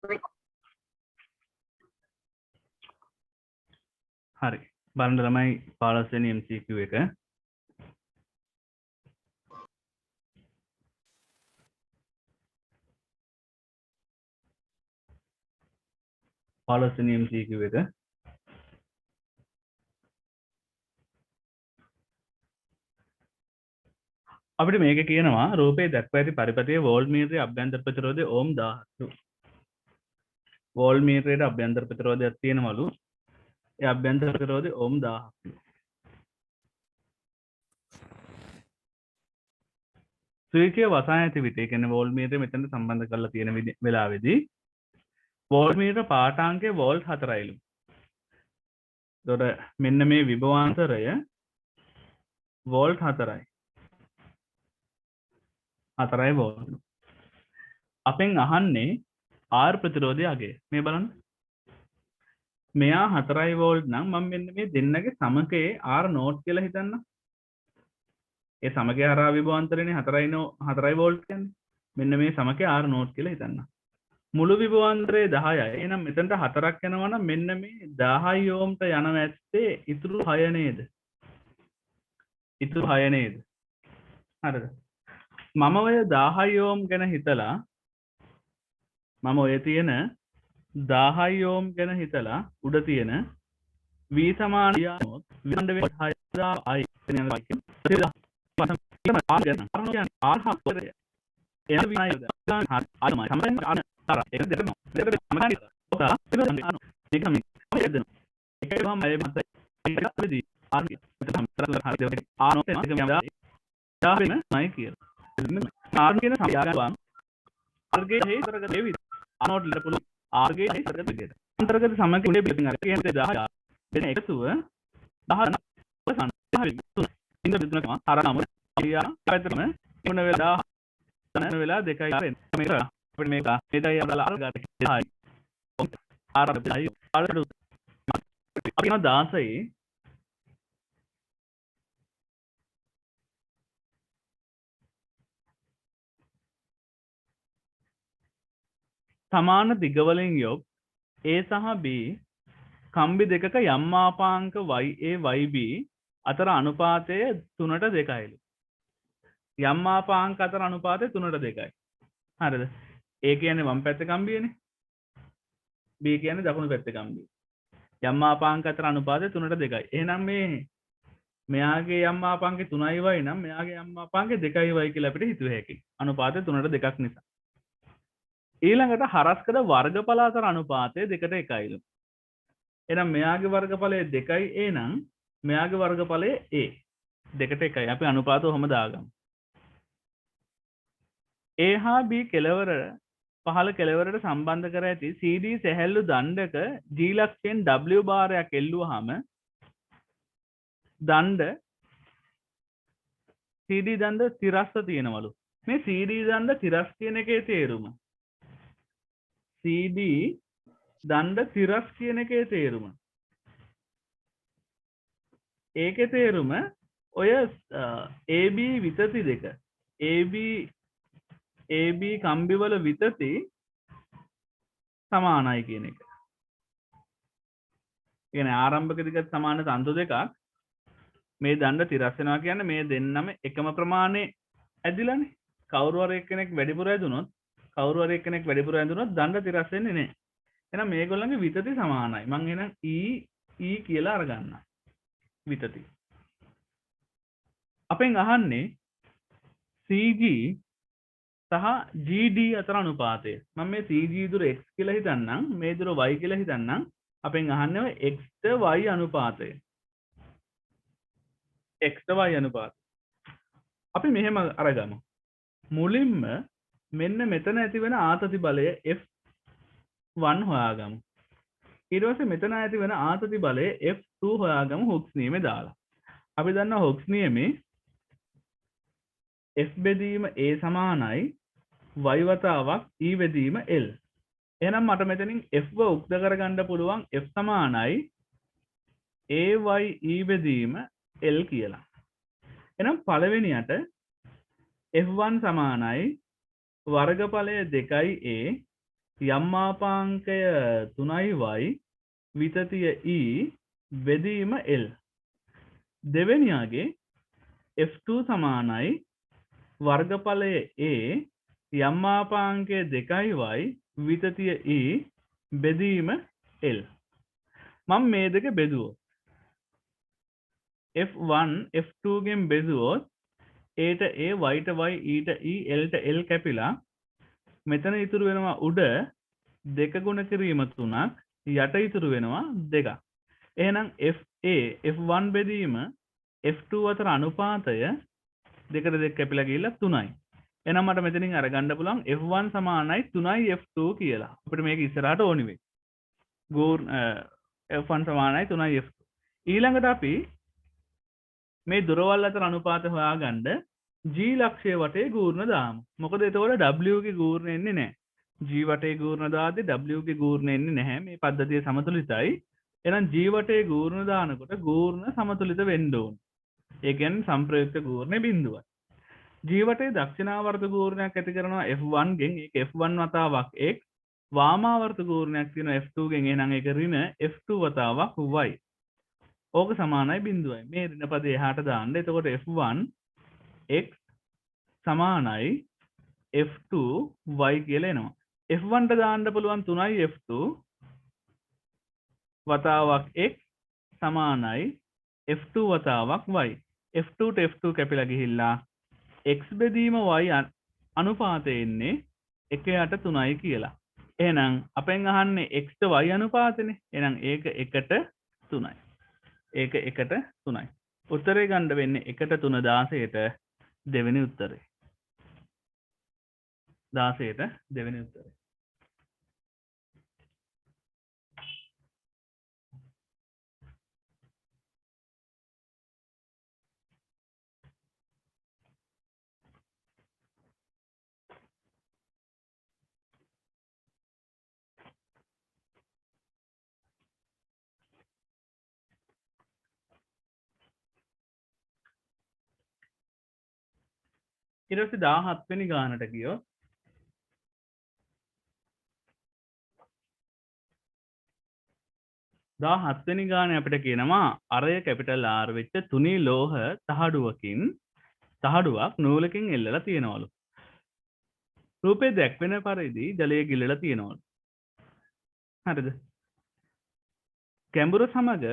හරි බලන්න ළමයි 15 වෙනි MCQ එක 15 වෙනි MCQ එක අපිට මේක කියනවා රූපේ දක්වා ඇති පරිපථයේ වෝල්ට්මීටරයේ අභ්‍යන්තර ප්‍රතිරෝධය ඕම් 1000 වෝල්ට්මීටරයේ අභ්‍යන්තර ප්‍රතිරෝධයක් තියෙනවලු ඒ අභ්‍යන්තර ප්‍රතිරෝධය ඕම් 1000 ස්විචය වසා ඇති විට ඒ කියන්නේ වෝල්ට්මීටරය මෙතනට සම්බන්ධ කරලා තියෙන වෙලාවේදී වෝල්ට්මීටර පාඨාංකය වෝල්ට් 4යිලු. එතකොට මෙන්න මේ විභවාන්තරය වෝල්ට් 4යි. 4යි වෝල්ට්. අපෙන් අහන්නේ R ප්‍රතිරෝධය අගය. මේ බලන්න. මෙයා 4යි වෝල්ට් නම් මම මෙන්න මේ දෙන්නගේ සමකයේ R නෝට් කියලා හිතන්න. ඒ සමකයේ හරහා විභවාන්තරනේ 4යි වෝල්ට් කියන්නේ. මෙන්න මේ සමකයේ R නෝට් කියලා හිතන්න. මුළු විභවාන්තරය 10යි. එහෙනම් මෙතනට 4ක් යනවා නම් මෙන්න මේ 10 ඕම්ට යන ඇත්තේ ඉතුරු 6 නේද? ඉතුරු 6 නේද? හරිද? මම ඔය 10 ඕම් ගැන හිතලා මම ඔය තියෙන 10 ඕම් ගැන හිතලා උඩ තියෙන V සමාන යනොත් විඳ වේ 6000i කියන එකකින් අන්තර්ගත සමක උඩේ බිලින් අර කියන්නේ 10 වෙන එකතුව 10 ඉන්ද බිදුනකම ආරාම ඉරියා පැත්තම මොන වෙලා 10 වෙලා 2යි මේක අපිට මේක මේදයි අපලා අල්ගාට 10යි ආරාමයි අල්ලු අපි යන 16යි සමාන දිගවලින් යොත් A සහ B කම්බි දෙකක යම් මාපාංක YA YB අතර අනුපාතය 3ට 2යිලු. යම් මාපාංක අතර අනුපාතය 3ට 2යි. හරිද? A කියන්නේ වම් පැත්තේ කම්බියනේ. B කියන්නේ දකුණු පැත්තේ කම්බිය. යම් මාපාංක අතර අනුපාතය 3ට 2යි. එහෙනම් මේ මෙයාගේ යම් මාපාංකේ 3යි y නම් මෙයාගේ යම් මාපාංකේ 2යි y කියලා අපිට හිතුව හැකියි. අනුපාතය 3ට 2ක් නිසා. ඊළඟට හරස්කඩ වර්ගඵල අතර අනුපාතය 2ට 1යිලු. එහෙනම් මෙයාගේ වර්ගඵලය 2යි a නම් මෙයාගේ වර්ගඵලය a 2ට 1යි. අපි අනුපාත ඔහම දාගමු. a හා b කෙලවර පහළ කෙලවරට සම්බන්ධ කර ඇති CD සැහැල්ලු දණ්ඩක G ලක්ෂයෙන් W භාරයක් එල්ලුවාම දණ්ඩ CD දණ්ඩ තිරස්ස තියෙනවලු. මේ CD දණ්ඩ තිරස් කියන එකේ තේරුම CD දණ්ඩ තිරස් කියන එකේ තේරුම ඒකේ තේරුම ඔය AB විතති දෙක AB කම්බිවල විතති සමානයි කියන එක. කියන්නේ ආරම්භක දිගත් සමාන තන්තු දෙකක් මේ දණ්ඩ තිරස් වෙනවා කියන්නේ මේ දෙන්නම එකම ප්‍රමාණය ඇදිලානේ. කවුරු හරි එක්කෙනෙක් වැඩිපුර ඇදුනොත් දණ්ඩ තිරස් වෙන්නේ නැහැ. එහෙනම් මේගොල්ලන්ගේ විතති සමානයි. මම එහෙනම් E කියලා අරගන්නම්. විතති. අපෙන් අහන්නේ CG සහ GD අතර අනුපාතය. මම මේ CG දුර x කියලා හිතන්නම්, මේ දුර y කියලා හිතන්නම්. අපෙන් අහන්නේ x ට y අනුපාතය. x ට y අනුපාතය. අපි මෙහෙම අරගමු. මුලින්ම මෙන්න මෙතන ඇති වෙන ආතති බලය F1 හොයාගමු. ඊට පස්සේ මෙතන ඇති වෙන ආතති බලය F2 හොයාගමු හොක්ස් නියමේ දාලා. අපි දන්නවා හොක්ස් නියමේ F බෙදීම A සමානයි y වතාවක් E බෙදීම L. එහෙනම් මට මෙතනින් F ව උක්ත කරගන්න පුළුවන් F සමානයි AY E බෙදීම L කියලා. එහෙනම් පළවෙනියට F1 සමානයි වර්ගඵලය 2A යම් මාපාංකය 3y විතතිය e බෙදීම l. දෙවෙනියාගේ f2 සමානයි වර්ගඵලය a යම් මාපාංකය 2y විතතිය e බෙදීම l. මම මේ දෙක බෙදුවොත් f1 f2 ගෙන් බෙදුවොත් a ට a y ට y e ට e l ට l කැපිලා මෙතන ඉතුරු වෙනවා උඩ 2 ගුණ කිරීම 3ක් යට ඉතුරු වෙනවා 2ක්. එහෙනම් fa f1 බෙදීම f2 අතර අනුපාතය 2ට 2 කැපිලා ගිහිල්ලා 3යි. එහෙනම් මට මෙතනින් අරගන්න පුළුවන් f1 සමානයි 3යි f2 කියලා. අපිට මේක ඉස්සරහට ඕනි වෙයි. f1 සමානයි 3යි f2. ඊළඟට අපි මේ දුරවල් අතර අනුපාත හොයාගන්න g ලක්ෂය වටේ ගූර්ණ දාමු. මොකද එතකොට w ගේ ගූර්ණ එන්නේ නැහැ. g වටේ ගූර්ණ දාද්දී w ගේ ගූර්ණ එන්නේ නැහැ. මේ පද්ධතිය සමතුලිතයි. එහෙනම් g වටේ ගූර්ණ දානකොට ගූර්ණ සමතුලිත වෙන්න ඕන. ඒ කියන්නේ සංප්‍රයුක්ත ගූර්ණේ බිඳුවයි. g වටේ දක්ෂිනාවර්ත ගූර්ණයක් ඇති කරනවා f1 ගෙන් ඒක f1 වතාවක් x වාමාවර්ත ගූර්ණයක් තියෙනවා f2 ගෙන් එහෙනම් ඒක ඍණ f2 වතාවක් y. ඕක සමානයි බිඳුවයි. මේ ඍණ පදේ එහාට දාන්න. එතකොට f1 x සමානයි f2 y කියලා එනවා. f1 ට දාන්න පුළුවන් 3යි f2 වතාවක් x සමානයි f2 වතාවක් y. f2 ට f2 කැපිලා ගිහිල්ලා x බෙදීම y අනුපාතය එන්නේ 1ට 3යි කියලා. එහෙනම් අපෙන් අහන්නේ x ට y අනුපාතනේ. එහෙනම් ඒක 1ට 3යි. ඒක 1ට 3යි. උත්තරේ ගන්න වෙන්නේ 1ට 3 16ට දෙවෙනි උත්තරේ. 16ට දෙවෙනි උත්තරේ. ඊට පස්සේ 17 වෙනි ගානට ගියොත් 17 වෙනි ගානේ අපිට කියනවා අරය කැපිටල් R වෙච්ච තුනී ලෝහ තහඩුවක් නූලකින් එල්ලලා තියෙනවලු. රූපේ දැක්වෙන පරිදි ජලය ගිලලා තියෙනවලු. හරිද? ගැඹුර සමග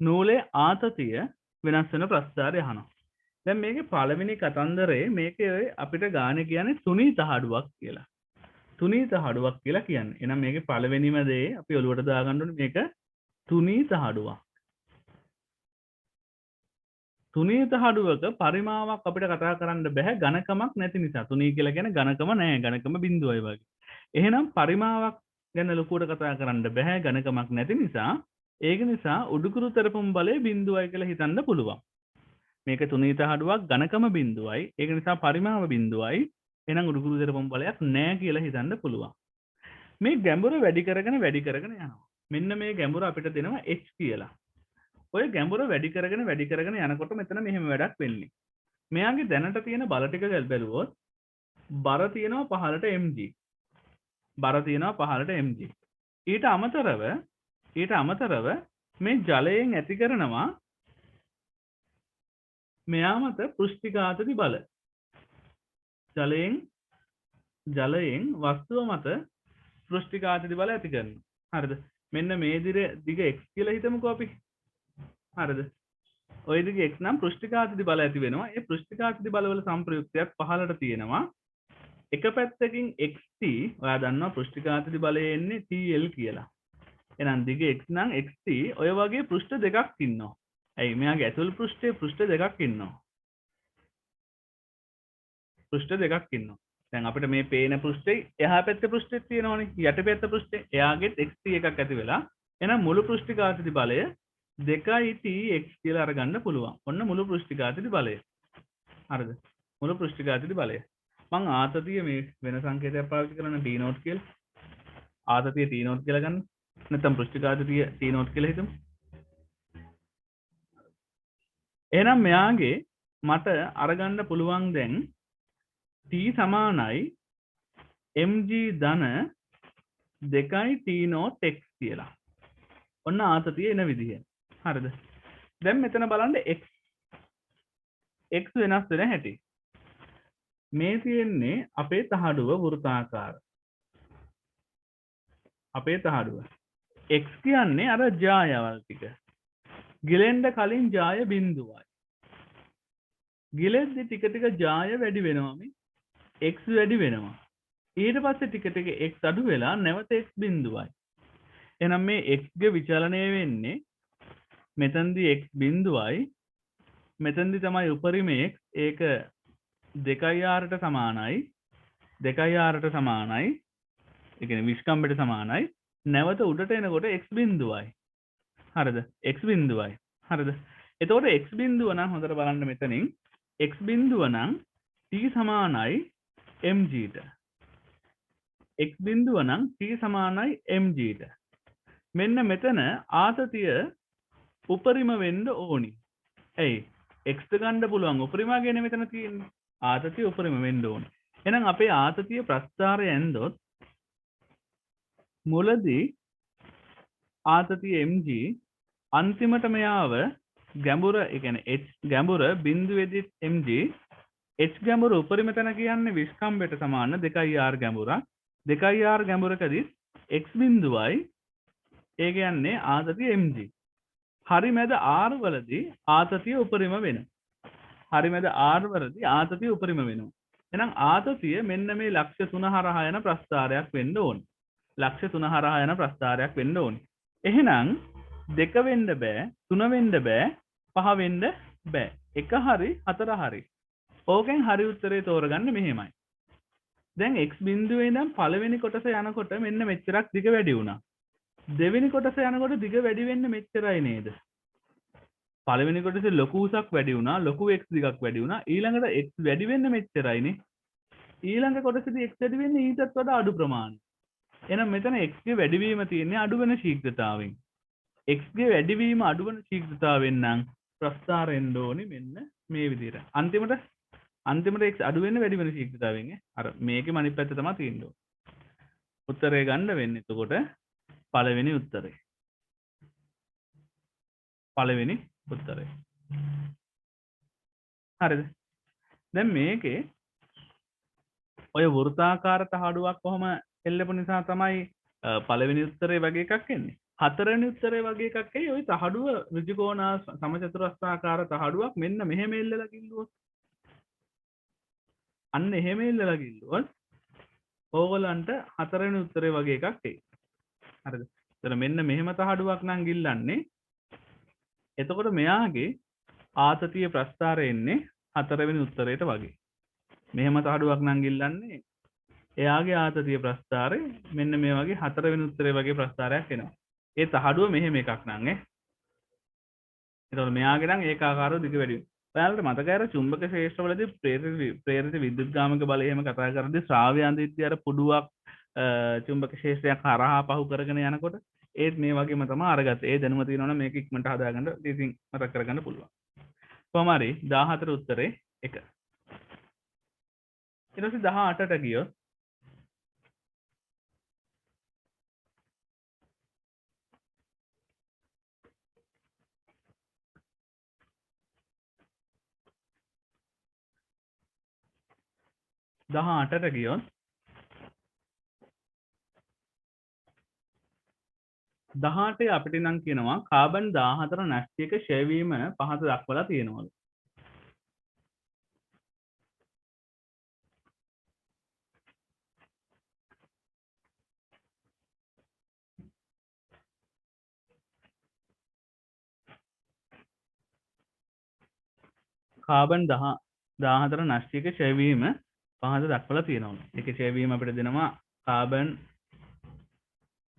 නූලේ ආතතිය වෙනස් වෙන ප්‍රස්ථාරය අහනවා. දැන් මේකේ පළවෙනි කතන්දරේ මේකේ අපිට ගානේ කියන්නේ තුනී තහඩුවක් කියලා. තුනී තහඩුවක් කියලා කියන්නේ. එහෙනම් මේකේ පළවෙනිම දේ අපි ඔලුවට දාගන්න ඕනේ මේක තුනී තහඩුවක්. තුනී තහඩුවක පරිමාවක් අපිට කතා කරන්න බෑ ඝනකමක් නැති නිසා. තුනී කියලා කියන්නේ ඝනකම නැහැ. ඝනකම බිඳුවයි වගේ. එහෙනම් පරිමාවක් ගැන ලොකුවට කතා කරන්න බෑ ඝනකමක් නැති නිසා. ඒක නිසා උඩුකුරු තරපුම් බලය බිඳුවයි කියලා හිතන්න පුළුවන්. මේක තුනී තහඩුවක් ඝනකම බිඳුවයි. ඒක නිසා පරිමාව බිඳුවයි. එහෙනම් උඩුකුරු තරපුම් බලයක් නැහැ කියලා හිතන්න පුළුවන්. මේ ගැඹුර වැඩි කරගෙන යනවා. මෙන්න මේ ගැඹුර අපිට දෙනවා h කියලා. ඔය ගැඹුර වැඩි කරගෙන යනකොට මෙතන මෙහෙම වැඩක් වෙන්නේ. මෙයාගේ දැනට තියෙන බල ටික බැලුවොත් බර තියෙනවා 15ට mg. බර තියෙනවා 15ට mg. ඊට අමතරව මේ ජලයෙන් ඇති කරනවා මෙයා මත පෘෂ්ඨිඝාතති බල. ජලයෙන් වස්තුව මත පෘෂ්ඨිඝාතති බල ඇති කරනවා. හරිද? මෙන්න මේ දිග x කියලා හිතමුකෝ අපි. හරිද? ওই දිග x නම් පෘෂ්ඨිඝාතති බල ඇති වෙනවා. ඒ පෘෂ්ඨිඝාතති බලවල සංප්‍රයුක්තයක් 15ට තියෙනවා. එක පැත්තකින් xt ඔයා දන්නවා පෘෂ්ඨිඝාතති බලය එන්නේ tl කියලා. එහෙනම් දිග x නම් xt ඔය වගේ පෘෂ්ඨ දෙකක් ඉන්නවා. ඇයි මෙයාගේ ඇතුල් පෘෂ්ඨ දෙකක් ඉන්නවා. දැන් අපිට මේ පේන පෘෂ්ඨේ එහා පැත්තේ පෘෂ්ඨෙත් තියෙනවනේ. යට පැත්ත පෘෂ්ඨේ එයාගෙත් xt එකක් ඇති වෙලා එහෙනම් මුළු පෘෂ්ඨිඝාතති බලය 2tx කියලා අරගන්න පුළුවන්. ඔන්න මුළු පෘෂ්ඨිඝාතති බලය. හරිද? මුළු පෘෂ්ඨිඝාතති බලය. මං ආතතිය මේ වෙන සංකේතයක් පාවිච්චි කරන t නෝට් කියලා. ආතතිය t නෝට් කියලා ගන්න. නැත්නම් පෘෂ්ඨිඝාතතිය t නෝට් කියලා හිතමු. එහෙනම් මෙයාගේ මට අරගන්න පුළුවන් දැන් t සමානයි mg ධන 2යි t not x කියලා. ඔන්න ආතතිය එන විදිහ. හරිද? දැන් මෙතන බලන්න x වෙනස් වෙන හැටි. මේ තියෙන්නේ අපේ තහඩුව වෘත්තාකාර. අපේ තහඩුව. x කියන්නේ අර ජායවල් ටික. ගිලෙන්න කලින් ජාය බිඳුවයි. ගිලෙද්දි ටික ටික ජාය වැඩි වෙනවා මේ x වැඩි වෙනවා. ඊට පස්සේ ටික ටික x අඩු වෙලා නැවත x බිඳුවයි. එහෙනම් මේ x ගේ විචලනය වෙන්නේ මෙතනදී x බිඳුවයි මෙතනදී තමයි උපරිම x ඒක 2r ට සමානයි 2r ට සමානයි ඒ කියන්නේ විස්කම්බයට සමානයි නැවත උඩට එනකොට x බිඳුවයි හරිද x බිඳුවයි හරිද එතකොට x බිඳුව නම් හොඳට බලන්න මෙතනින් x බිඳුව නම් t සමානයි mg ට x බිඳුව නම් t සමානයි mg ට මෙන්න මෙතන ආතතිය උපරිම වෙන්න ඕනි. ඇයි? x ගන්න පුළුවන් උපරිමගෙන මෙතන තියෙන්නේ. ආතතිය උපරිම වෙන්න ඕනි. එහෙනම් අපේ ආතතිය ප්‍රස්ථාරය ඇන්දොත් මුලදී ආතතිය mg අන්තිමට මෙයාව ගැඹුර ඒ කියන්නේ h ගැඹුර බිඳුවේදී mg h ගැඹුර උපරිම තැන කියන්නේ විස්කම්බයට සමාන 2r ගැඹුරක් 2r ගැඹුරකදී x බිඳුවයි ඒ කියන්නේ ආතතිය mg හරි මැද r වලදී ආතතිය උපරිම වෙනවා. හරි මැද r වලදී ආතතිය උපරිම වෙනවා. එහෙනම් ආතතිය මෙන්න මේ ලක්ෂ්‍ය 3 හරහා යන ප්‍රස්ථාරයක් වෙන්න ඕනේ. ලක්ෂ්‍ය 3 හරහා යන ප්‍රස්ථාරයක් වෙන්න ඕනේ. එහෙනම් 2 වෙන්න බෑ, 3 වෙන්න බෑ, 5 වෙන්න බෑ. 1 හරි 4 හරි. ඕකෙන් හරි උත්තරේ තෝරගන්න මෙහෙමයි. දැන් x බිඳුවේ ඉඳන් පළවෙනි කොටස යනකොට මෙන්න මෙච්චරක් දිග වැඩි වුණා. දෙවෙනි කොටස යනකොට දිග වැඩි වෙන්නේ මෙච්චරයි නේද? පළවෙනි කොටසේ ලොකු උසක් වැඩි වුණා, ලොකු x දිගක් වැඩි වුණා. ඊළඟට x වැඩි වෙන්නේ මෙච්චරයිනේ. ඊළඟ කොටසේදී x වැඩි වෙන්නේ ඊටත් වඩා අඩු ප්‍රමාණයක්. එහෙනම් මෙතන x ගේ වැඩිවීම තියෙන්නේ අඩු වෙන ශීඝ්‍රතාවයෙන්. x ගේ වැඩිවීම අඩු වෙන ශීඝ්‍රතාවයෙන් නම් ප්‍රස්ථාරෙන්න ඕනි මෙන්න මේ විදිහට. අන්තිමට x අඩු වෙන්නේ වැඩි වෙන ශීඝ්‍රතාවයෙන් අර මේකේ අනිත් පැත්ත තමයි තියෙන්නේ. උත්තරේ ගන්න වෙන්නේ එතකොට පළවෙනි උත්තරේ. පළවෙනි උත්තරේ. හරිද? දැන් මේකේ ඔය වෘත්තාකාර තහඩුවක් කොහොම එල්ලපු නිසා තමයි පළවෙනි උත්තරේ වගේ එකක් එන්නේ. හතරවෙනි උත්තරේ වගේ එකක් එයි. ওই තහඩුව ඍජුකෝණ සමචතුරස්‍රාකාර තහඩුවක් මෙන්න මෙහෙම එල්ලලා කිල්ලුවොත්. අන්න එහෙම එල්ලලා කිල්ලුවොත් ඕගලන්ට හතරවෙනි උත්තරේ වගේ එකක් එයි. හරිද? එතන මෙන්න මෙහෙම තහඩුවක් නම් ගිල්ලන්නේ. එතකොට මෙයාගේ ආතතිය ප්‍රස්ථාරය එන්නේ හතරවෙනි උත්තරයට වගේ. මෙහෙම තහඩුවක් නම් ගිල්ලන්නේ එයාගේ ආතතිය ප්‍රස්ථාරය මෙන්න මේ වගේ හතරවෙනි උත්තරේ වගේ ප්‍රස්ථාරයක් එනවා. ඒ තහඩුව මෙහෙම එකක් නම් එතකොට මෙයාගේ නම් ඒකාකාරව දිග වැඩි වෙනවා. ඔයාලට මතකයි අර චුම්බක ක්ෂේත්‍රවලදී ප්‍රේරිත විද්‍යුත්ගාමික බලය එහෙම කතා කරද්දී ශ්‍රාව්‍ය අන්දිත්‍ය අර පුඩුවක් චුම්බක ක්ෂේත්‍රයක් හරහා පහු කරගෙන යනකොට ඒත් මේ වගේම තමයි අරගත්තේ. ඒ දැනුම තියෙනවනම් මේක ඉක්මනට හදාගන්න ඉතින් මතක් කරගන්න පුළුවන්. කොහොම හරි 14 උත්තරේ 1. ඊට පස්සේ 18ට ගියොත් ගියොත් 18 අපිට නම් කියනවා කාබන් 14 නැස්තියක ක්ෂය වීම පහත දක්වලා තියෙනවලු. කාබන් 14 නැස්තියක ක්ෂය වීම පහත දක්වලා තියෙනවලු. ඒකේ ක්ෂය වීම අපිට දෙනවා කාබන්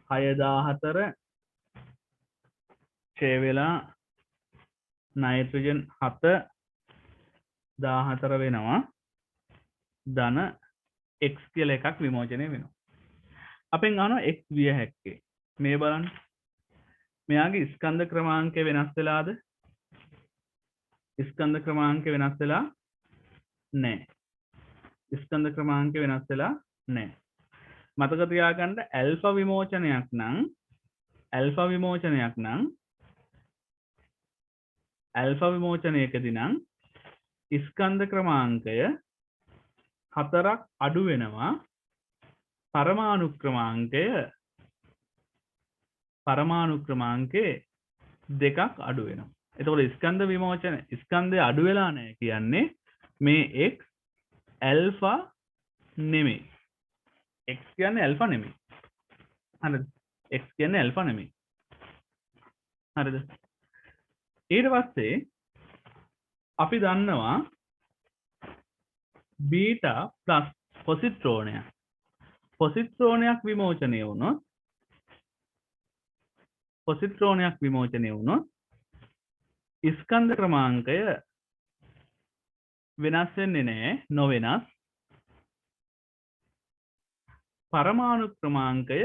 6014 ක්ෂය වෙලා නයිට්‍රජන් 7 14 වෙනවා ධන x කියලා එකක් විමෝචනය වෙනවා. අපෙන් අහනවා x විය හැක්කේ. මේ බලන්න. මෙයාගේ ස්කන්ධ ක්‍රමාංකය වෙනස් වෙලාද? ස්කන්ධ ක්‍රමාංකය වෙනස් වෙලා නැහැ. ස්කන්ධ ක්‍රමාංකය වෙනස් වෙලා නැහැ. මතක තියාගන්න ඇල්ෆා විමෝචනයක් නම් ඇල්ෆා විමෝචනයකදී නම් ස්කන්ධ ක්‍රමාංකය 4ක් අඩු වෙනවා පරමාණු ක්‍රමාංකයේ 2ක් අඩු වෙනවා. එතකොට ස්කන්ධය අඩු වෙලා නැහැ කියන්නේ මේ x ඇල්ෆා නෙමෙයි. x කියන්නේ ඇල්ෆා නෙමෙයි. හරිද? x කියන්නේ ඇල්ෆා නෙමෙයි. හරිද? ඊට පස්සේ අපි දන්නවා බීටා ප්ලස් පොසිට්‍රෝනයක් විමෝචනය වුණොත් ස්කන්ධ ක්‍රමාංකය වෙනස් වෙන්නේ නැහැ නොවෙනස් පරමාණු ක්‍රමාංකය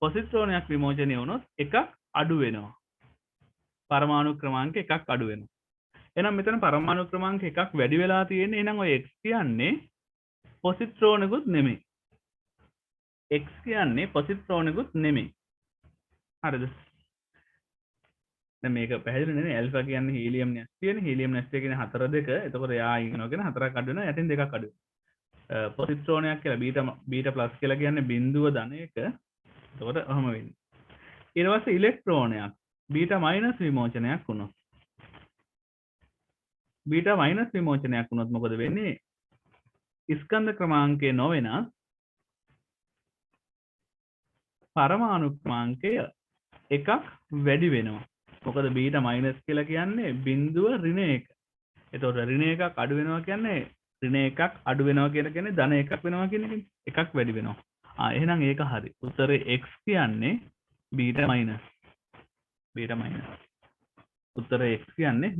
පොසිට්‍රෝනයක් විමෝචනය වුණොත් එකක් අඩු වෙනවා පරමාණු ක්‍රමාංක එකක් අඩු වෙනවා එහෙනම් මෙතන පරමාණු ක්‍රමාංක එකක් වැඩි වෙලා තියෙන්නේ එහෙනම් ඔය x කියන්නේ පොසිට්‍රෝනෙකුත් නෙමෙයි x කියන්නේ පොසිට්‍රෝනෙකුත් නෙමෙයි හරිද දැන් මේක පැහැදිලි නේ ඇල්ෆා කියන්නේ හීලියම් නැස් කියන්නේ හීලියම් නැස් කියන්නේ 4 2 එතකොට යා ඉගෙනවා කියන 4ක් අඩු වෙනවා යටින් 2ක් අඩු වෙනවා පොසිට්‍රෝනයක් කියලා බීටා ප්ලස් කියලා කියන්නේ බිඳුව ධන එක එතකොට ඔහම වෙන්නේ ඊට පස්සේ ඉලෙක්ට්‍රෝනයක් බීටා මයිනස් විමෝචනයක් වුණොත් මොකද වෙන්නේ ස්කන්ධ ක්‍රමාංකයේ නොවෙනස් පරමාණු ක්‍රමාංකය එකක් වැඩි වෙනවා මොකද බීටා මයිනස් කියලා කියන්නේ බිඳුව ඍණ 1 එතකොට ඍණ 1ක් අඩු වෙනවා කියන්නේ ඍණ 1ක් අඩු වෙනවා කියන්නේ ධන 1ක් වෙනවා කියන එකනේ එකක් වැඩි වෙනවා එහෙනම් ඒක හරි උත්තරේ x කියන්නේ බීටා මයිනස් උත්තරේ x කියන්නේ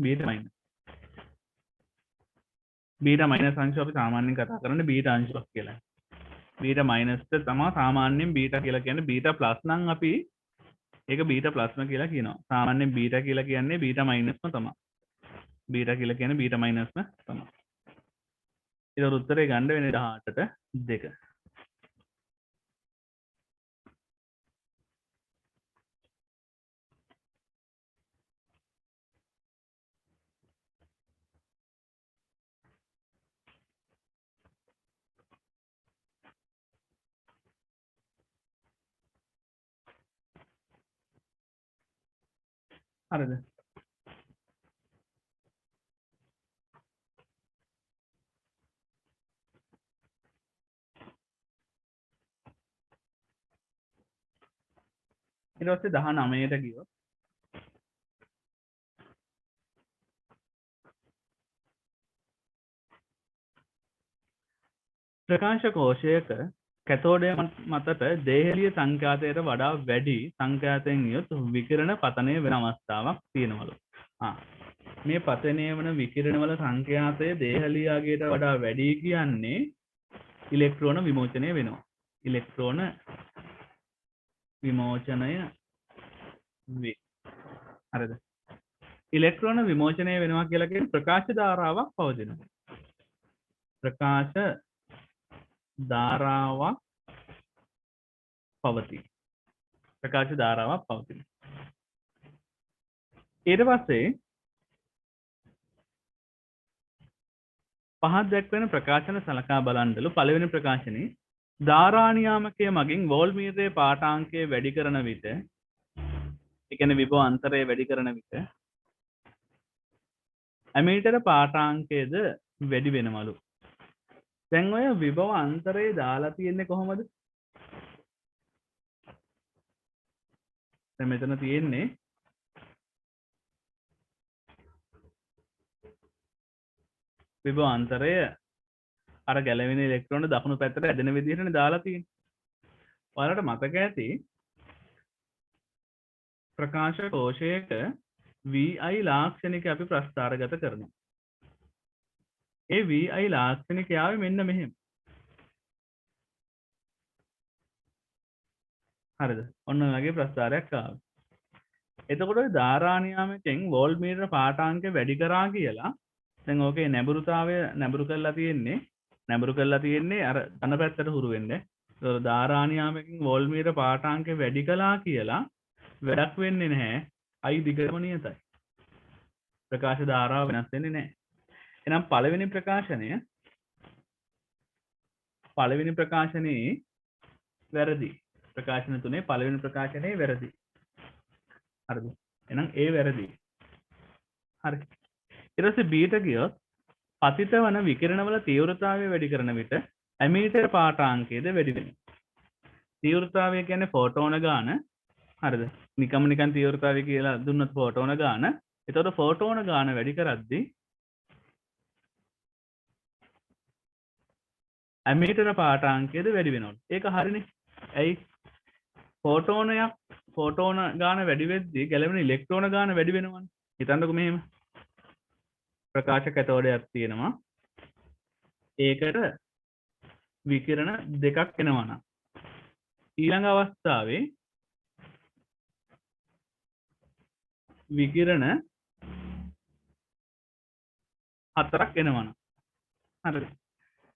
බීටා මයිනස් අංශය අපි සාමාන්‍යයෙන් කතා කරන්නේ බීටා අංශයක් කියලා. බීටා මයිනස් එක තමයි සාමාන්‍යයෙන් බීටා කියලා කියන්නේ බීටා ප්ලස් නම් අපි ඒක බීටා ප්ලස්ම කියලා කියනවා. සාමාන්‍යයෙන් බීටා කියලා කියන්නේ බීටා මයිනස්ම තමයි. බීටා කියලා කියන්නේ බීටා මයිනස්ම තමයි. ඊට උත්තරේ ගන්න වෙන්නේ 18ට 2. හරිද? ඊට පස්සේ 19ට ගියොත් ප්‍රකාශ කෝෂයක කැතෝඩය මතට දේහෙලිය සංඛ්‍යාතයට වඩා වැඩි සංඛ්‍යාතයෙන් යුත් විකිරණ පතනය වෙන අවස්ථාවක් තියෙනවලු. මේ පතනය වන විකිරණවල සංඛ්‍යාතය දේහලියාගේට වඩා වැඩි කියන්නේ ඉලෙක්ට්‍රෝන විමෝචනය වෙනවා. ඉලෙක්ට්‍රෝන විමෝචනය වේ. හරිද? ඉලෙක්ට්‍රෝන විමෝචනය වෙනවා කියලා කියන්නේ ප්‍රකාශ ධාරාවක් පවතිනවා. ප්‍රකාශ ධාරාවක් පවතී. ප්‍රකාශ ධාරාවක් පවතී. ඊට පස්සේ පහත් දැක්වෙන ප්‍රකාශන සලකා බලන්නලු පළවෙනි ප්‍රකාශනයේ ධාරා නියාමකය මගින් වෝල්ට්මීටරයේ පාඨාංකය වැඩි කරන විට ඒ කියන්නේ විභව අන්තරය වැඩි කරන විට ඇමීටර පාඨාංකයද වැඩි වෙනවලු. දැන් ඔය විභව අන්තරේ දාලා තියෙන්නේ කොහොමද? දැන් මෙතන තියෙන්නේ විභව අන්තරය අර ගැලවෙන ඉලෙක්ට්‍රෝන දකුණු පැත්තට ඇදෙන විදිහටනේ දාලා තියෙන්නේ. ඔයාලට මතක ඇති ප්‍රකාශ කෝෂයක VI ලාක්ෂණික අපි ප්‍රස්ථාරගත කරනවා. ඒ VI ලාක්ෂණිකයාවේ මෙන්න මෙහෙම. හරිද? ඔන්න ඔයගේ ප්‍රස්ථාරයක් ආවා. එතකොට ඔය ධාරා නියාමකයෙන් වෝල්ට්මීටර පාඨාංක වැඩි කරා කියලා දැන් ඕකේ නැඹුරුතාවය නැඹුරු කරලා තියෙන්නේ අර ධන පැත්තට හුරු වෙන්නේ. ඒතකොට ධාරානියාමකින් වෝල්ට්මීටර පාඨාංකය වැඩි කළා කියලා වැඩක් වෙන්නේ නැහැ. I දිගටම නියතයි. ප්‍රකාශ ධාරාව වෙනස් වෙන්නේ නැහැ. එහෙනම් පළවෙනි ප්‍රකාශනයේ වැරදි. ප්‍රකාශන තුනේ පළවෙනි ප්‍රකාශනයේ වැරදි. හරිද? එහෙනම් ඒ වැරදි. හරි. ඊට පස්සේ බීට ගියොත් පතිත වන විකිරණවල තීව්‍රතාවය වැඩි කරන විට ඇමීටර් පාඨාංකයද වැඩි වෙනවා. තීව්‍රතාවය කියන්නේ ෆෝටෝන ගාන. හරිද? නිකන් තීව්‍රතාවය කියලා දුන්නොත් ෆෝටෝන ගාන. එතකොට ෆෝටෝන ගාන වැඩි කරද්දී ඇමීටර පාඨාංකයද වැඩි වෙනවලු. ඒක හරිනේ. ඇයි? ෆෝටෝන ගාන වැඩි වෙද්දී ගැලවෙන ඉලෙක්ට්‍රෝන ගාන වැඩි වෙනවනේ. හිතන්නකෝ මෙහෙම. ප්‍රකාශ කැතෝඩයක් තියෙනවා. ඒකට විකිරණ දෙකක් එනවා නම් ඊළඟ අවස්ථාවේ විකිරණ හතරක් එනවා නම් හරිද?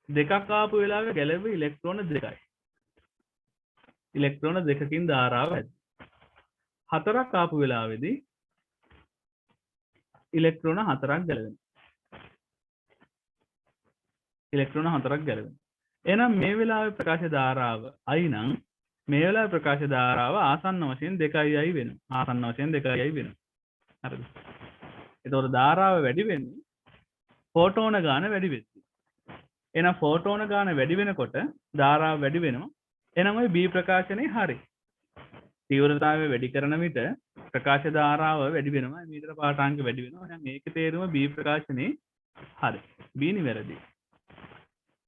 දෙකක් ආපු වෙලාවේ ගැලවෙ ඉලෙක්ට්‍රෝන දෙකයි. ඉලෙක්ට්‍රෝන දෙකකින් ධාරාව ඇති. හතරක් ආපු වෙලාවේදී ඉලෙක්ට්‍රෝන හතරක් ගැලවෙනවා. ඉලෙක්ට්‍රෝන හතරක් ගැලවෙනවා. එහෙනම් මේ වෙලාවේ ප්‍රකාශ ධාරාව I නම් මේ වෙලාවේ ප්‍රකාශ ධාරාව ආසන්න වශයෙන් 2i වෙනවා. ආසන්න වශයෙන් 2i වෙනවා. හරිද? ඒතකොට ධාරාව වැඩි වෙන්නේ ෆෝටෝන ගාන වැඩි වෙද්දී. එහෙනම් ෆෝටෝන ගාන වැඩි වෙනකොට ධාරාව වැඩි වෙනවා. එහෙනම් ওই B ප්‍රකාශනේ හරි. තීව්‍රතාවය වැඩි කරන විට ප්‍රකාශ ධාරාව වැඩි වෙනවා. මීටර පාඨාංක වැඩි වෙනවා. එහෙනම් මේකේ තේරුම B ප්‍රකාශනේ හරි. B නිවැරදි.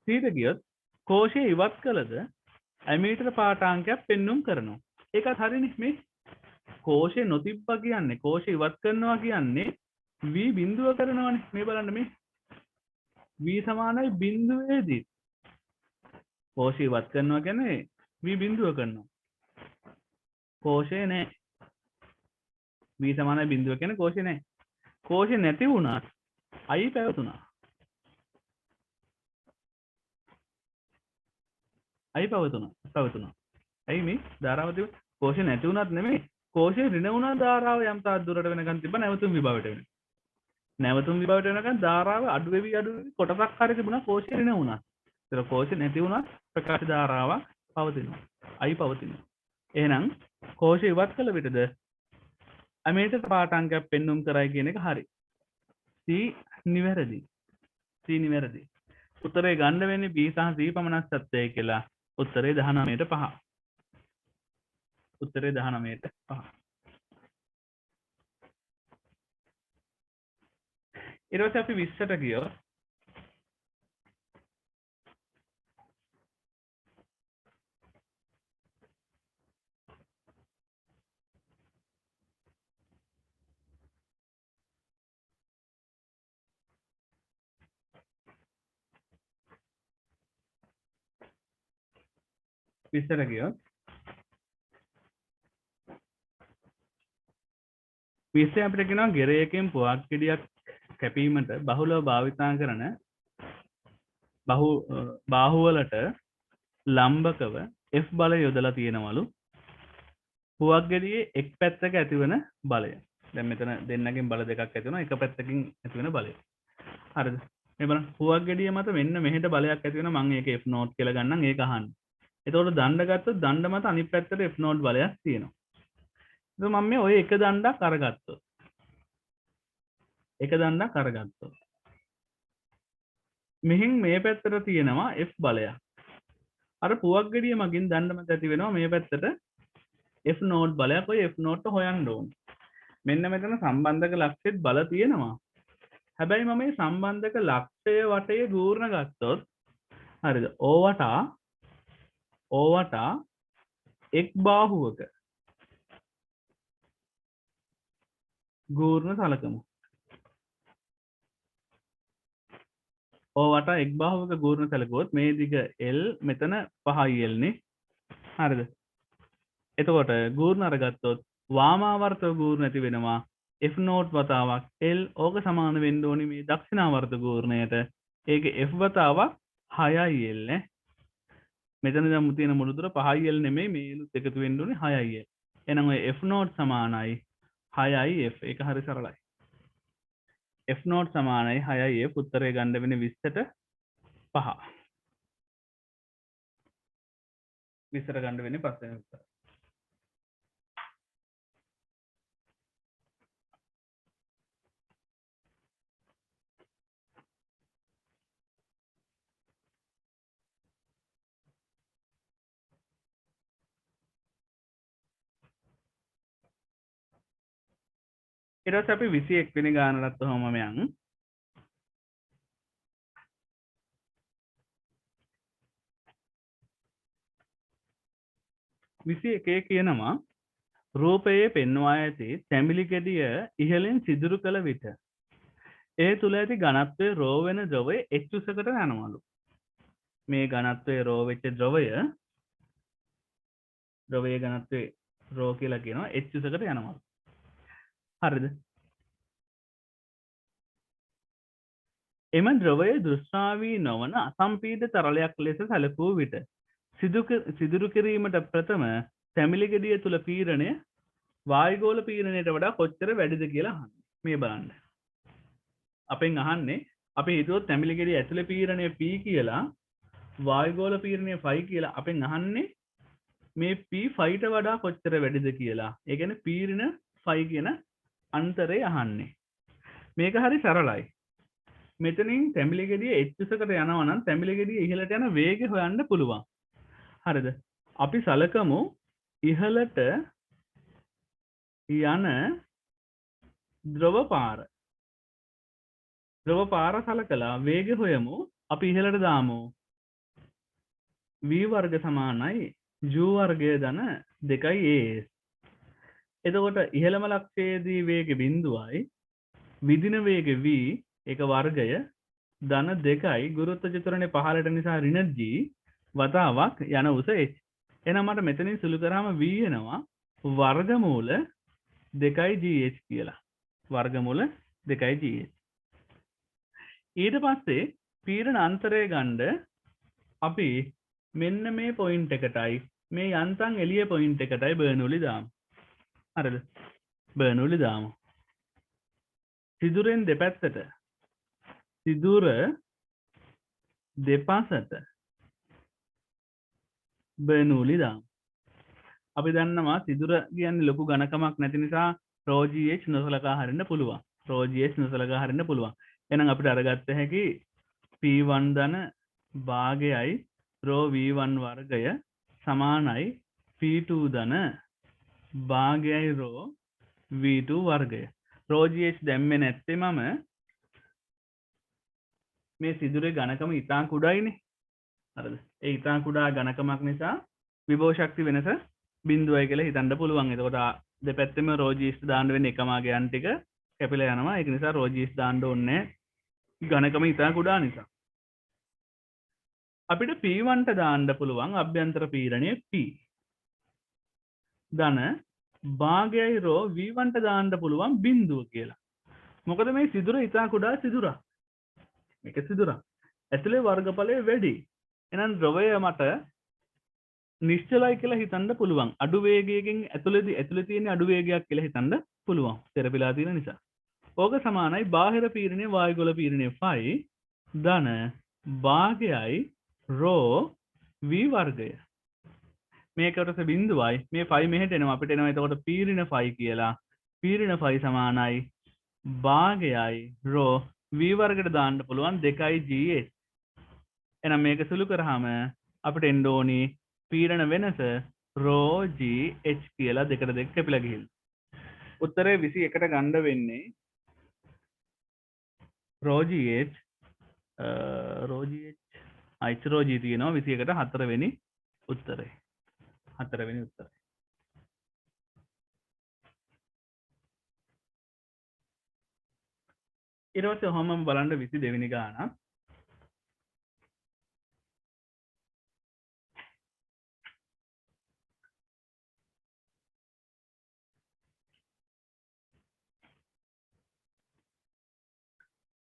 ඊට ගියොත් කෝෂය ඉවත් කළද ඇමීටර පාඨාංකයක් පෙන්눔 කරනවා. ඒකත් හරිනේ මේ. කෝෂය නොතිබ්බා කියන්නේ කෝෂය ඉවත් කරනවා කියන්නේ V බිඳුව කරනවානේ. මේ බලන්න මේ. V සමානයි බිඳුවේදී. කෝෂය ඉවත් කරනවා කියන්නේ V බිඳුව කරනවා. කෝෂය නැහැ. V සමානයි බිඳුව කියන්නේ කෝෂය නැහැ. කෝෂය නැති වුණා I පැවතුණා. I පැවතුණා. ඇයි මේ ධාරාව තිබුණේ? කෝෂය නැති වුණත් නෙමෙයි. කෝෂය ඍණ වුණා ධාරාව යම් තාක් දුරට වෙනකන් තිබ්බ නැවතුම් විභවයට වෙනවා. නැවතුම් විභවයට වෙනකන් ධාරාව අඩු වෙවි කොටසක් හරි තිබුණා කෝෂය ඍණ වුණා. ඒතර කෝෂය නැති වුණා ප්‍රකාශ ධාරාවක් පවතිනවා. I පවතිනවා. එහෙනම් කෝෂය ඉවත් කළ විටද ඇමීටර පාඨාංකයක් පෙන්눔 කරයි කියන එක හරි. C නිවැරදි. C නිවැරදි. උත්තරේ ගන්න වෙන්නේ B සහ C පමණක් සත්‍යයි කියලා. උත්තරේ 19ට 5. උත්තරේ 19ට 5. ඊට පස්සේ අපි 20ට ගියොත් විශ්ය අපිට කියනවා ගෙරයකින් පුවක් ගෙඩියක් කැපීමට බහුලව භාවිතා කරන බාහුවලට ලම්බකව F බලය යොදලා තියෙනවලු. පුවක් ගෙඩියේ එක් පැත්තක ඇතිවන බලය. දැන් මෙතන දෙන්නගෙන් බල දෙකක් ඇති වෙනවා. එක පැත්තකින් ඇතිවන බලය. හරිද? මේ බලන්න පුවක් ගෙඩිය මත මෙන්න මෙහෙට බලයක් ඇති වෙනවා. මම ඒක F නෝට් කියලා ගන්නම්. ඒක අහන්න. එතකොට දණ්ඩ ගත්තොත් දණ්ඩ මත අනිත් පැත්තට F නෝට් බලයක් තියෙනවා. එතකොට මම මේ ඔය එක දණ්ඩක් අරගත්තොත්. එක දණ්ඩක් අරගත්තොත්. මෙහින් මේ පැත්තට තියෙනවා F බලයක්. අර පුවක් ගෙඩිය මගින් දණ්ඩ මත ඇති වෙනවා මේ පැත්තට F නෝට් බලයක්. ඔය F නෝට් හොයන්න ඕනේ. මෙන්න මෙතන සම්බන්ධක ලක්ෂෙත් බල තියෙනවා. හැබැයි මම මේ සම්බන්ධක ලක්ෂය වටේ ගූර්ණ ගත්තොත් හරිද? ඕවටා එක් බාහුවක ගූර්ණ සලකමු. ඕවටා එක් බාහුවක ගූර්ණ සැලකුවොත් මේ දිග L මෙතන 5L නේ. හරිද? එතකොට ගූර්ණ අරගත්තොත් වාමාවර්තව ගූර්ණ ඇති වෙනවා F නෝට් වතාවක් L. ඕක සමාන වෙන්න ඕනි මේ දක්ෂිනාවර්ත ගූර්ණයට. ඒකේ F වතාවක් 6L නේ. මෙතන දැන් තියෙන මුළු දුර 5l නෙමෙයි මේ ලුත් එකතු වෙන්න ඕනේ 6l. එහෙනම් ඔය f නෝට් සමානයි 6i f. ඒක හරි සරලයි. f නෝට් සමානයි 6i f. උත්තරය ගන්න වෙන්නේ 20ට 5. 20ට ගන්න වෙන්නේ 5 වෙනි උත්තරය. ඊට පස්සේ අපි 21 වෙනි ගානටත් ඔහොමම යන්. 21 කියනවා රූපයේ පෙන්වා ඇති තැඹිලි ගෙඩිය ඉහළින් සිදුරු කළ විට ඒ තුල ඇති ඝනත්වයේ රෝ වෙන ද්‍රවය h උසකට යනවලු. මේ ඝනත්වයේ රෝ වෙච්ච ද්‍රවයේ ඝනත්වයේ රෝ කියලා කියනවා h උසකට යනවලු. හරිද? එම ද්‍රවයේ දෘෂ්ටාවී නොවන අසම්පීඩ තරලයක් ලෙස සැලකූ විට සිදුරු කිරීමට ප්‍රථම තැඹිලි ගෙඩිය තුල පීඩනය වායුගෝල පීඩනයට වඩා කොච්චර වැඩිද කියලා අහන්නේ. මේ බලන්න. අපෙන් අහන්නේ අපි හිතුවොත් තැඹිලි ගෙඩිය ඇතුලේ පීඩනය p කියලා වායුගෝල පීඩනය ϕ කියලා අපෙන් අහන්නේ මේ p ϕට වඩා කොච්චර වැඩිද කියලා. ඒ කියන්නේ පීඩන ϕ කියන අන්තරය අහන්නේ. මේක හරි සරලයි. මෙතනින් තැඹිලි ගෙඩිය h උසකට යනවා නම් තැඹිලි ගෙඩිය ඉහළට යන වේගය හොයන්න පුළුවන්. හරිද? අපි සලකමු ඉහළට යන ද්‍රව පාර. ද්‍රව පාර සලකලා වේගය හොයමු. අපි ඉහළට දාමු v වර්ග සමානයි u වර්ගය ධන 2as. එතකොට ඉහළම ලක්ෂයේදී වේගය බිඳුවයි විදින වේගය v ඒක වර්ගය ධන 2යි ගුරුත්ව චතුරණේ පහළට නිසා ඍණ g වතාවක් යන උස h. එහෙනම් මට මෙතනින් සුළු කරාම v එනවා වර්ගමූල 2gh කියලා. වර්ගමූල 2gh. ඊට පස්සේ පීඩන අන්තරය ගන්න අපි මෙන්න මේ පොයින්ට් එකටයි මේ යන්තම් එළිය පොයින්ට් එකටයි බර්නූලි දාමු. හරිද? බර්නූලි දාමු. සිදුරෙන් දෙපැත්තට සිදුර දෙපසට බර්නූලි දාමු. අපි දන්නවා සිදුර කියන්නේ ලොකු ඝනකමක් නැති නිසා rho gh නොසලකා හරින්න පුළුවන්. rho gh නොසලකා හරින්න පුළුවන්. එහෙනම් අපිට අරගත්ත හැකි p1 ධන භාගයයි rho v1 වර්ගය සමානයි p2 ධන භාගයයි rho v2 වර්ගය. rho gh දැම්මේ නැත්තේ මම මේ සිදුරේ ඝනකම ඉතා කුඩායිනේ. හරිද? ඒ ඉතා කුඩා ඝනකමක් නිසා විභව ශක්ති වෙනස බිඳුවයි කියලා හිතන්න පුළුවන්. එතකොට දෙපැත්තෙම rho gh දාන්න වෙන්නේ එකම ගයන් ටික කැපිලා යනවා. ඒක නිසා rho gh දාන්න ඕනේ ඝනකම ඉතා කුඩා නිසා. අපිට p1ට දාන්න පුළුවන් අභ්‍යන්තර පීඩනය p. ධන භාගයයි rho v1ට දාන්න පුළුවන් බිඳුව කියලා. මොකද මේ සිදුර ඉතා කුඩා සිදුරක්. මේක සිදුරක්. ඇතුලේ වර්ගඵලය වැඩි. එහෙනම් ද්‍රවය මට නිශ්චලයි කියලා හිතන්න පුළුවන්. අඩු වේගයකින් ඇතුලේ තියෙන අඩු වේගයක් කියලා හිතන්න පුළුවන්. තෙරපිලා තියෙන නිසා. ඕක සමානයි බාහිර පීඩනය වායුගෝල පීඩනය ϕ ධන භාගයයි rho v වර්ගය. මේකට බිඳුවයි මේ ϕ මෙහෙට එනවා අපිට එනවා එතකොට පීඩන ϕ කියලා. පීඩන ϕ සමානයි භාගයයි rho v වර්ගයට දාන්න පුළුවන් 2gh. එහෙනම් මේක සුළු කරාම අපිට එන්න ඕනි පීඩන වෙනස rho gh කියලා දෙකට දෙක කැපිලා ගිහිල්ලා. උත්තරේ 21ට ගන්න වෙන්නේ rho gh rho g තියෙනවා 21ට 4 වෙනි උත්තරේ. 4 වෙනි උත්තරේ. ඊට පස්සේ ඔහොමම බලන්න 22 වෙනි ගාන.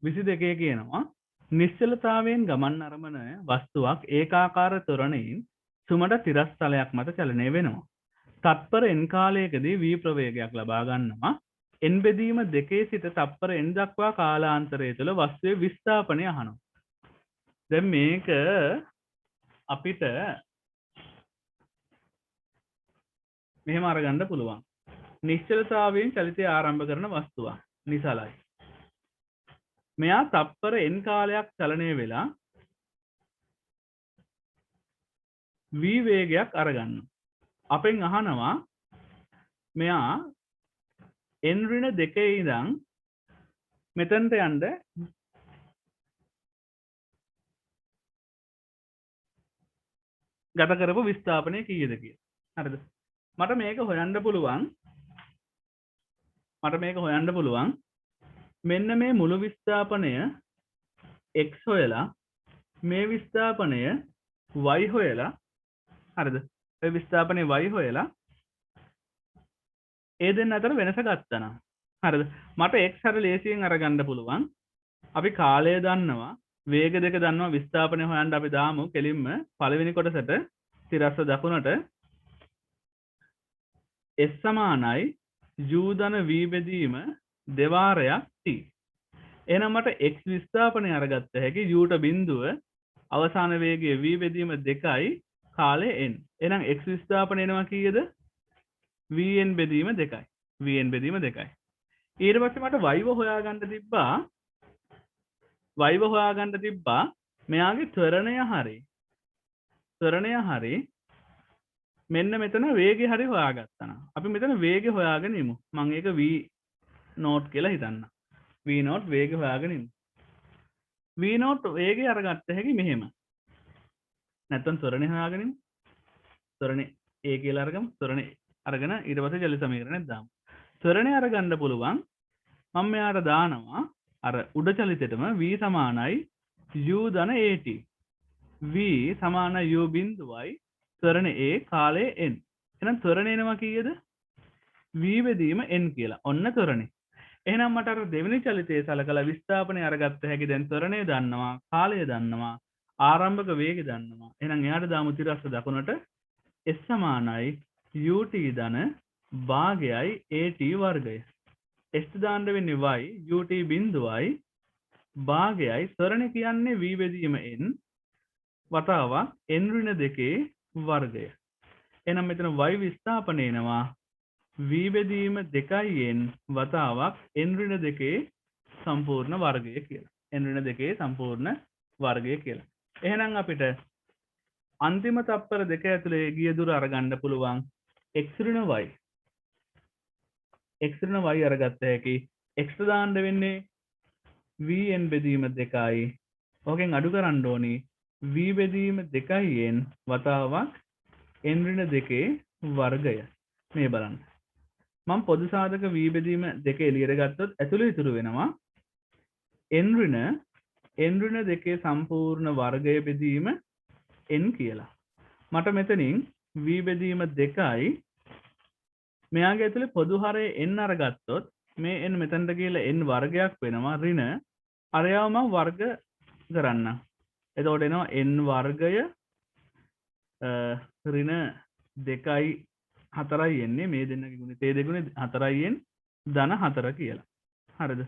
විසි දෙකේ කියනවා නිශ්චලතාවයෙන් ගමන් අරඹන වස්තුවක් ඒකාකාර ත්වරණයෙන් තුමට තිරස්තලයක් මත චලනය වෙනවා. තත්පර n කාලයකදී v ප්‍රවේගයක් ලබා ගන්නවා. n බෙදීම 2 සිට තත්පර n දක්වා කාලාන්තරය තුළ වස්තුවේ විස්ථාපනය අහනවා. දැන් මේක අපිට මෙහෙම අරගන්න පුළුවන්. නිශ්චලතාවයෙන් චලිතය ආරම්භ කරන වස්තුවක් නිසලයි. මෙයා තත්පර n කාලයක් චලනය වෙලා v වේගයක් අරගන්න. අපෙන් අහනවා මෙයා n ඍණ 2 ඉඳන් මෙතනට යන්න ගත කරපු විස්ථාපනය කීයද කියලා. හරිද? මට මේක හොයන්න පුළුවන්. මෙන්න මේ මුළු විස්ථාපනය x හොයලා මේ විස්ථාපනය y හොයලා හරිද? ඒ විස්ථාපනය y හොයලා ඒ දෙන්න අතර වෙනස ගත්තා නම් හරිද? මට x හර ලේසියෙන් අරගන්න පුළුවන්. අපි කාලය දන්නවා, වේග දෙක දන්නවා, විස්ථාපනය හොයන්න අපි දාමු කෙලින්ම පළවෙනි කොටසට තිරස්ස දකුණට s සමානයි u ධන v බෙදීම දෙවාරයක් t. එහෙනම් මට x විස්ථාපනය අරගත්ත හැකි u ට බිඳුව අවසාන වේගය v බෙදීම 2යි කාලය n. එහෙනම් x විස්ථාපනය එනවා කීයද? vn බෙදීම 2යි. vn බෙදීම 2යි. ඊට පස්සේ මට y හොයාගන්න තිබ්බා මෙයාගේ ත්වරණය හරි මෙන්න මෙතන වේගය හරි හොයාගත්තා නම් අපි මෙතන වේගය හොයාගෙන ඉමු. මම ඒක v නෝට් කියලා හිතන්න. v නෝට් වේගය හොයාගෙන ඉමු. v නෝට් වේගය අරගත්ත හැකි මෙහෙම. නැත්තම් ත්වරණය හොයාගෙන ඉමු. ත්වරණය a කියලා අරගමු. ත්වරණය අරගෙන ඊට පස්සේ ජල සමීකරණයක් දාමු. ත්වරණය අරගන්න පුළුවන්. මම මෙයාට දානවා අර උඩ චලිතෙටම v සමානයි u ධන at. v සමානයි u බිඳුවයි ත්වරණ a කාලය n. එහෙනම් ත්වරණය එනවා කීයද? v බෙදීම n කියලා. ඔන්න ත්වරණය. එහෙනම් මට අර දෙවෙනි චලිතයේ සලකලා විස්ථාපනය අරගත්ත හැකි. දැන් ත්වරණය දන්නවා, කාලය දන්නවා, ආරම්භක වේගය දන්නවා. එහෙනම් එයාට දාමු තිරස්ස දකුණට s සමානයි ut ධන භාගයයි at වර්ගය. s දාන්න වෙන්නේ y, ut බිඳුවයි භාගයයි ත්වරණය කියන්නේ v බෙදීම n වතාවක් n ඍණ 2 වර්ගය. එහෙනම් මෙතන y විස්ථාපනය එනවා v බෙදීම 2n වතාවක් n ඍණ 2 සම්පූර්ණ වර්ගය කියලා. n ඍණ 2 සම්පූර්ණ වර්ගය කියලා. එහෙනම් අපිට අන්තිම තත්පර දෙක ඇතුලේ ගිය දුර අරගන්න පුළුවන් x ඍණ y. x ඍණ y අරගත්ත හැකි. x දාන්න වෙන්නේ vn බෙදීම 2යි. ඕකෙන් අඩු කරන්න ඕනි v බෙදීම 2n වතාවක් n ඍණ 2 වර්ගය. මේ බලන්න. මම පොදු සාධක v බෙදීම 2 එළියට ගත්තොත් ඇතුළේ ඉතුරු වෙනවා n ඍණ 2 සම්පූර්ණ වර්ගය බෙදීම n කියලා. මට මෙතනින් v බෙදීම 2යි මෙයාගේ ඇතුළේ පොදු හරය n අරගත්තොත් මේ n මෙතනට ගිහලා n වර්ගයක් වෙනවා ඍණ අරයව මම වර්ග කරන්න. එතකොට එනවා n වර්ගය ඍණ 2යි 4යි එන්නේ මේ දෙන්නගේ ගුණය තේ දෙගුණේ 4යි n ධන 4 කියලා. හරිද?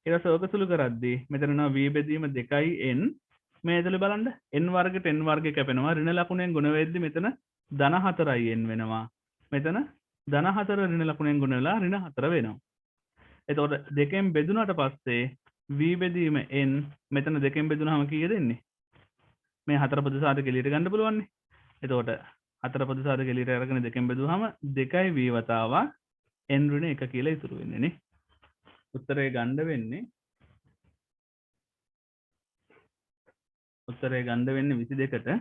ඊට පස්සේ ඕක සුළු කරද්දී මෙතන එනවා v බෙදීම 2යි n මේ ඇතුළේ බලන්න n වර්ගයට n වර්ගය කැපෙනවා ඍණ ලකුණෙන් ගුණ වෙද්දි මෙතන ධන 4යි n වෙනවා. මෙතන ධන 4 ඍණ ලකුණෙන් ගුණ වෙලා ඍණ 4 වෙනවා. එතකොට දෙකෙන් බෙදුනට පස්සේ v බෙදීම n මෙතන දෙකෙන් බෙදුනහම කීයද එන්නේ? මේ හතර ප්‍රතිශතය එළියට ගන්න පුළුවන් නේ. එතකොට හතර ප්‍රතිශතය එළියට අරගෙන දෙකෙන් බෙදුවහම 2යි v වතාවක් n ඍණ 1 කියලා ඉතුරු වෙන්නේ නේ. උත්තරේ ගන්න වෙන්නේ 22ට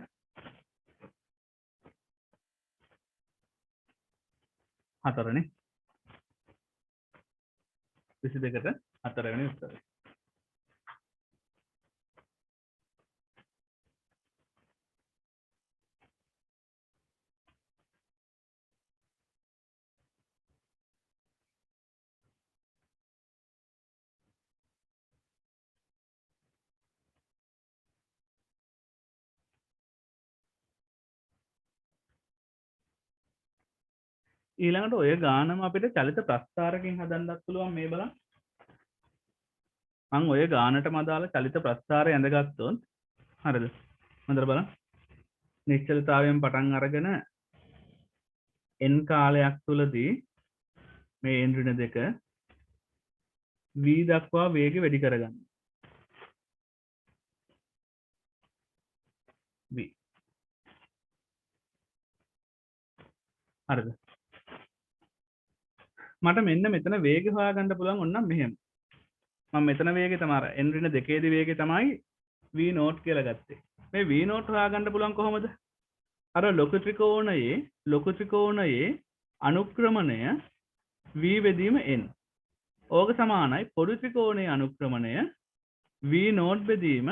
4 නේ. 22ට 4 වෙනි උත්තරය. ඊළඟට ඔය ගානම අපිට චලිත ප්‍රස්ථාරකින් හදන්නත් පුළුවන් මේ බලන්න. මම ඔය ගානටම අදාළ චලිත ප්‍රස්ථාරය ඇඳගත්තොත් හරිද? හොඳට බලන්න. නිශ්චලතාවයෙන් පටන් අරගෙන n කාලයක් තුලදී මේ n ඍණ දෙක v දක්වා වේගය වැඩි කරගන්න. v හරිද? මට මෙන්න මෙතන වේගය හොයාගන්න පුළුවන් ඕනනම් මෙහෙම. මම මෙතන වේගය තමයි n ඍණ දෙකේදී වේගය තමයි v නෝට් කියලා ගත්තේ. මේ v නෝට් හොයාගන්න පුළුවන් කොහොමද? අර ලොකු ත්‍රිකෝණයේ අනුක්‍රමණය v බෙදීම n. ඕක සමානයි පොඩි ත්‍රිකෝණයේ අනුක්‍රමණය v නෝට් බෙදීම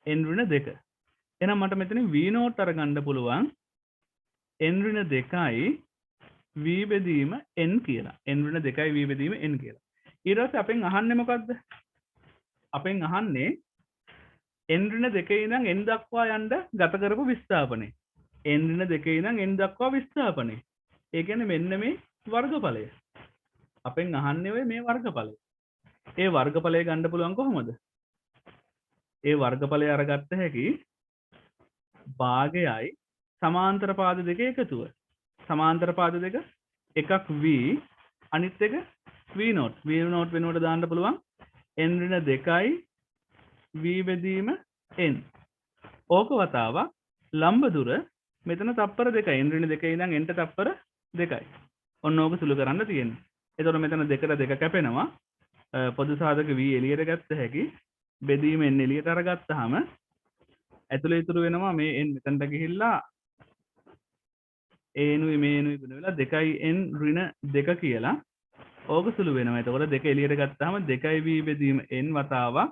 n ඍණ 2. එහෙනම් මට මෙතනින් v නෝට් අරගන්න පුළුවන් n ඍණ 2යි v බෙදීම n කියලා. n ඍණ 2යි v බෙදීම n කියලා. ඊට පස්සේ අපෙන් අහන්නේ මොකද්ද? අපෙන් අහන්නේ n ඍණ 2 ඉඳන් n දක්වා යන්න ගත කරපු විස්ථාපනය. n ඍණ 2 ඉඳන් n දක්වා විස්ථාපනය. ඒ කියන්නේ මෙන්න මේ වර්ගඵලය. අපෙන් අහන්නේ ඔය මේ වර්ගඵලය. ඒ වර්ගඵලය ගන්න පුළුවන් කොහොමද? ඒ වර්ගඵලය අරගත්ත හැකි භාගයයි සමාන්තර පාද දෙක එකතුව. සමාන්තර පාද දෙක එකක් v අනිත් එක v නෝට්. v නෝට් වෙනුවට දාන්න පුළුවන් n ඍණ 2යි v බෙදීම n. ඕක වතාවක් ලම්බ දුර මෙතන තප්පර 2යි. n ඍණ 2 ඉඳන් n ට තප්පර 2යි. ඔන්න ඕක සුළු කරන්න තියෙන්නේ. එතකොට මෙතන 2ට 2 කැපෙනවා. පොදු සාධක v එළියට ගත්ත හැකි බෙදීම n එළියට අරගත්තාම ඇතුළේ ඉතුරු වෙනවා මේ n මෙතනට ගිහිල්ලා a නුයි මේ නුයි ගුණ වෙලා 2n ඍණ 2 කියලා ඕක සුළු වෙනවා. එතකොට 2 එළියට ගත්තාම 2v බෙදීම n වතාවක්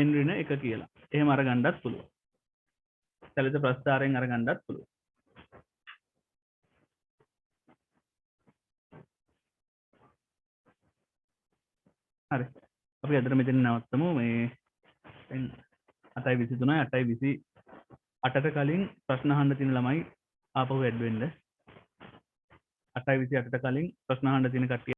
n ඍණ 1 කියලා. එහෙම අරගන්නත් පුළුවන්. චලිත ප්‍රස්ථාරයෙන් අරගන්නත් පුළුවන්. හරි. අපි අදට මෙතන නවත්තමු. මේ 8:23යි 8:28ට කලින් ප්‍රශ්න අහන්න තියෙන ළමයි ආපහු ඇඩ් වෙන්න. 8:28ට කලින් ප්‍රශ්න අහන්න තියෙන කට්ටිය